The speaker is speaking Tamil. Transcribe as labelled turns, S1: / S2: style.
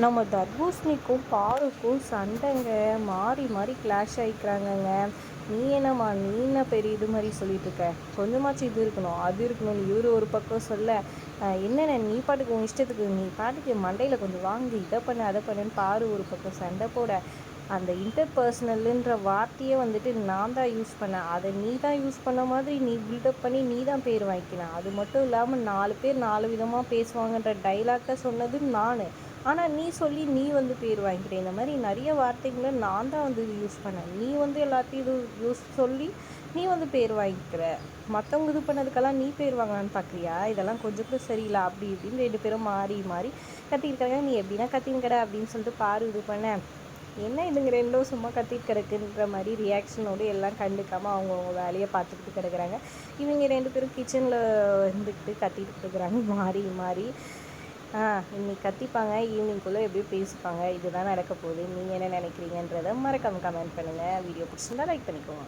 S1: நம்ம தர்பூசணிக்கும் பாருக்கும் சண்டைங்க. மாறி மாறி கிளாஷ் ஆகிக்கிறாங்கங்க. நீ என்னம்மா நீ என்ன பெரிய இது மாதிரி சொல்லிட்டு இருக்க, கொஞ்சமாச்சும் இது இருக்கணும் அது இருக்கணும் இவர் ஒரு பக்கம் சொல்ல, என்னென்ன நீ பாட்டுக்கு உன் இஷ்டத்துக்கு நீ பாட்டுக்கு மண்டையில் கொஞ்சம் வாங்கி இதை பண்ணு அதை பண்ணுன்னு பாரு ஒரு பக்கம் சண்டை போட, அந்த இன்டர்பர்சனலுன்ற வார்த்தையே வந்துட்டு நான் தான் யூஸ் பண்ணேன், அதை நீ தான் யூஸ் பண்ண மாதிரி நீ பில்டப் பண்ணி நீ தான் பேர் வாங்கிக்கினேன். அது மட்டும் இல்லாமல் 4 பேர் 4 விதமாக பேசுவாங்கன்ற டைலாக்கை சொன்னது நான், ஆனால் நீ சொல்லி நீ வந்து பேர் வாங்கிக்கிற. இந்த மாதிரி நிறைய வார்த்தைகளை நான் தான் வந்து யூஸ் பண்ணேன், நீ வந்து எல்லாத்தையும் இது யூஸ் சொல்லி நீ வந்து பேர் வாங்கிக்கிற. மற்றவங்க இது பண்ணதுக்கெல்லாம் நீ பேர் வாங்கலான்னு பார்க்குறியா? இதெல்லாம் கொஞ்சம் கூட சரியில்லை அப்படி இப்படின்னு 2 பேரும் மாறி மாறி கத்திருக்காங்க. நீ எப்படின்னா கத்தின்னு கடை அப்படின்னு சொல்லிட்டு பாரு இது பண்ண, என்ன இதுங்க ரெண்டும் சும்மா கத்திட்டு கிடக்குன்ற மாதிரி ரியாக்ஷனோடு எல்லாம் கண்டுக்காமல் அவங்கவுங்க வேலையை பார்த்துக்கிட்டு கிடக்குறாங்க. இவங்க 2 பேரும் கிச்சனில் இருந்துக்கிட்டு கத்திட்டு இருக்கிறாங்க மாறி மாறி. இன்னைக்கு கத்திப்பாங்க, ஈவினிங்குள்ளே எப்படியோ பேசிப்பாங்க. இதுதான் நடக்க போகுது. நீங்கள் என்ன நினைக்கிறீங்கன்றதை மறக்காம கமெண்ட் பண்ணுங்கள். வீடியோ பிடிச்சிருந்தா லைக் பண்ணிக்கோங்க.